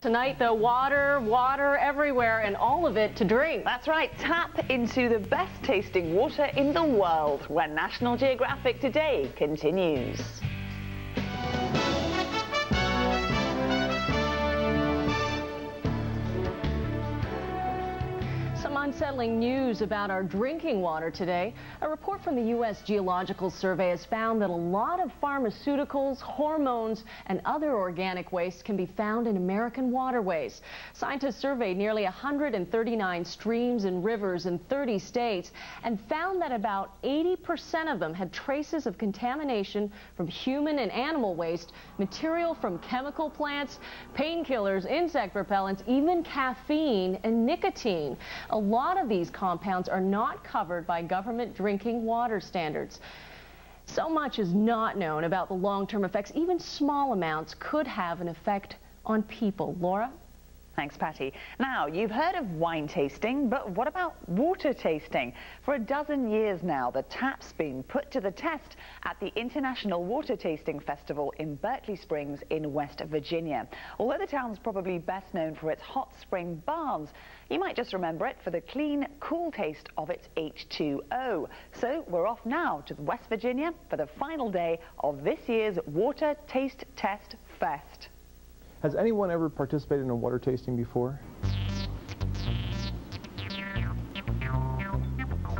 Tonight, though, water everywhere, and all of it to drink. That's right. Tap into the best tasting water in the world when National Geographic Today continues. Some unsettling news about our drinking water today. A report from the U.S. Geological Survey has found that a lot of pharmaceuticals, hormones, and other organic waste can be found in American waterways. Scientists surveyed nearly 139 streams and rivers in 30 states and found that about 80% of them had traces of contamination from human and animal waste, material from chemical plants, painkillers, insect repellents, even caffeine and nicotine. A lot of these compounds are not covered by government drinking water standards. So much is not known about the long-term effects. Even small amounts could have an effect on people. Laura? Thanks, Patty. Now, you've heard of wine tasting, but what about water tasting? For a dozen years now, the tap's been put to the test at the International Water Tasting Festival in Berkeley Springs in West Virginia. Although the town's probably best known for its hot spring baths, you might just remember it for the clean, cool taste of its H2O. So we're off now to West Virginia for the final day of this year's Water Taste Test Fest. Has anyone ever participated in a water tasting before?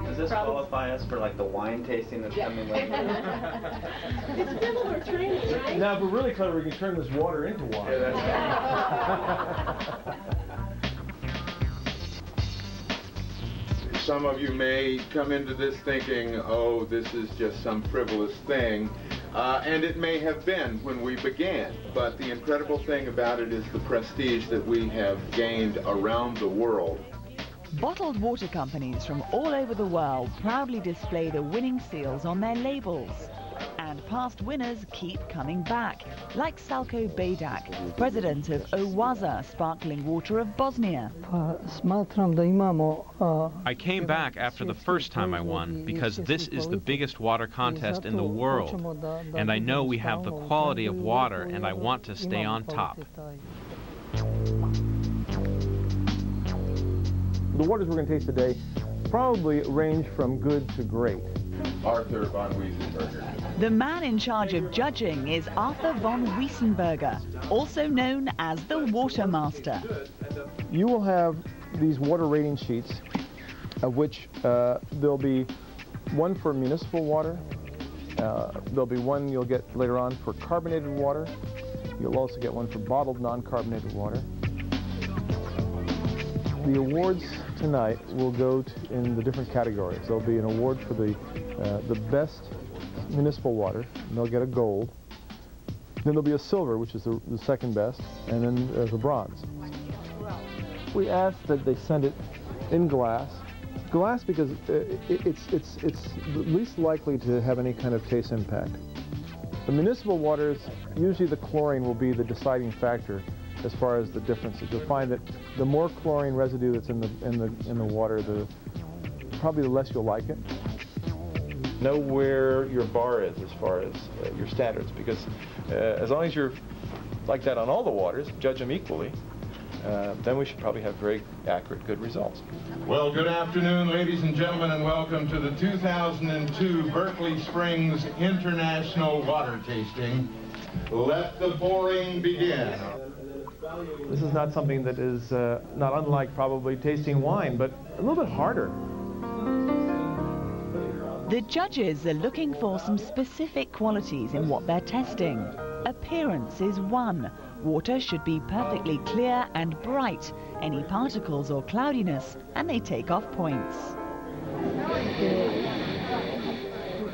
Does this qualify us for like the wine tasting that's coming later? It's similar drinks, right? Now, if we're really clever, we can turn this water into wine. Some of you may come into this thinking, oh, this is just some frivolous thing. And it may have been when we began, but the incredible thing about it is the prestige that we have gained around the world. Bottled water companies from all over the world proudly display the winning seals on their labels. And past winners keep coming back, like Salko Bejdak, president of Owaza Sparkling Water of Bosnia. I came back after the first time I won because this is the biggest water contest in the world. And I know we have the quality of water and I want to stay on top. The waters we're going to taste today probably range from good to great. Arthur von Wiesenberger. The man in charge of judging is Arthur von Wiesenberger, also known as the Water Master. You will have these water rating sheets, of which there'll be one for municipal water. There'll be one you'll get later on for carbonated water. You'll also get one for bottled non-carbonated water. The awards tonight will go in the different categories. There'll be an award for the best municipal water, and they'll get a gold. Then there'll be a silver, which is the second best, and then there's a bronze. We ask that they send it in glass. Glass because it's least likely to have any kind of taste impact. The municipal waters, usually the chlorine will be the deciding factor as far as the differences. You'll find that the more chlorine residue that's in the water, probably the less you'll like it. Know where your bar is as far as your standards, because as long as you're like that on all the waters, judge them equally, then we should probably have very accurate, good results. Well, good afternoon, ladies and gentlemen, and welcome to the 2002 Berkeley Springs International Water Tasting. Let the pouring begin. This is not something that is not unlike probably tasting wine, but a little bit harder. The judges are looking for some specific qualities in what they're testing. Appearance is one. Water should be perfectly clear and bright. Any particles or cloudiness, and they take off points.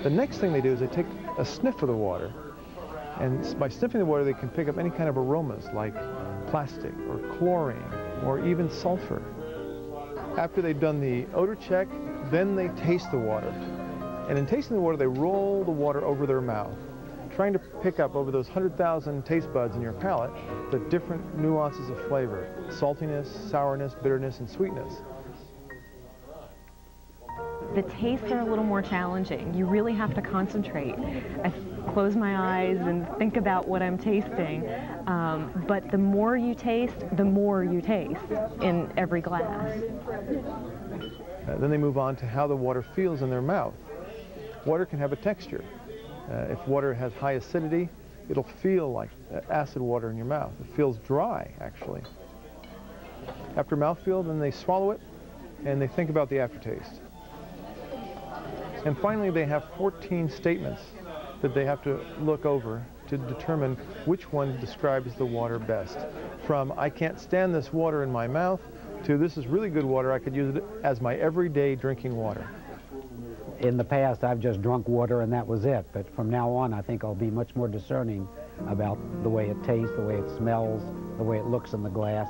The next thing they do is they take a sniff of the water. And by sniffing the water, they can pick up any kind of aromas like plastic or chlorine or even sulfur. After they've done the odor check, then they taste the water. And in tasting the water, they roll the water over their mouth, trying to pick up over those 100,000 taste buds in your palate the different nuances of flavor: saltiness, sourness, bitterness, and sweetness. The tastes are a little more challenging. You really have to concentrate. close my eyes and think about what I'm tasting. But the more you taste in every glass. Then they move on to how the water feels in their mouth. Water can have a texture. If water has high acidity, it'll feel like acid water in your mouth. It feels dry, actually. After mouthfeel, then they swallow it, and they think about the aftertaste. And finally, they have 14 statements that they have to look over to determine which one describes the water best. From, I can't stand this water in my mouth, to this is really good water, I could use it as my everyday drinking water. In the past, I've just drunk water and that was it. But from now on, I think I'll be much more discerning about the way it tastes, the way it smells, the way it looks in the glass.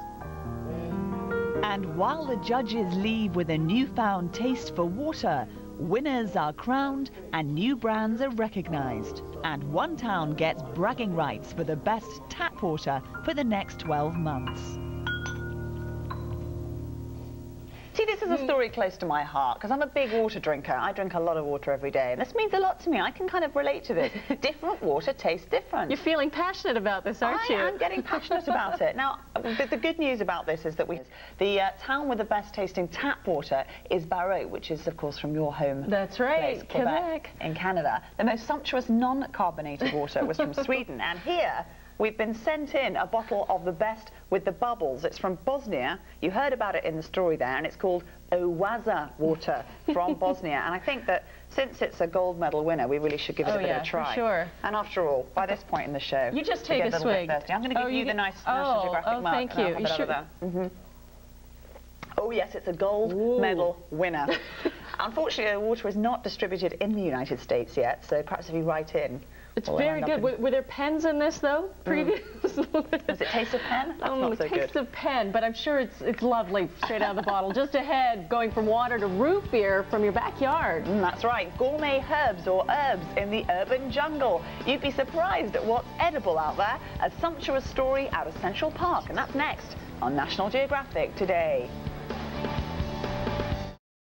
And while the judges leave with a newfound taste for water, winners are crowned and new brands are recognized. And one town gets bragging rights for the best tap water for the next 12 months. See, this is a story close to my heart because I'm a big water drinker. I drink a lot of water every day, and this means a lot to me. I can kind of relate to this. Different water tastes different. You're feeling passionate about this, aren't you? I am getting passionate about it. Now, the good news about this is that the town with the best tasting tap water is Barreau, which is, of course, from your home. That's right, place, Quebec, in Canada. The most sumptuous non-carbonated water was from Sweden, and here we've been sent in a bottle of the best with the bubbles. It's from Bosnia. You heard about it in the story there, and it's called Oaza water from Bosnia. And I think that since it's a gold medal winner, we really should give it a bit of a try. For sure. And after all, by this point in the show, you just take a swig. I'm going to give you the nice National Geographic mug. Thank you. You sure? Oh yes, it's a gold medal winner. Unfortunately, the water is not distributed in the United States yet, so perhaps if you write in. It's very good. Were there pens in this, though, previous? Does it taste of pen? That's not so good. Taste of pen, but I'm sure it's lovely straight out of the bottle. Just ahead, going from water to root beer from your backyard. That's right. Gourmet herbs or herbs in the urban jungle. You'd be surprised at what's edible out there. A sumptuous story out of Central Park, and that's next on National Geographic Today.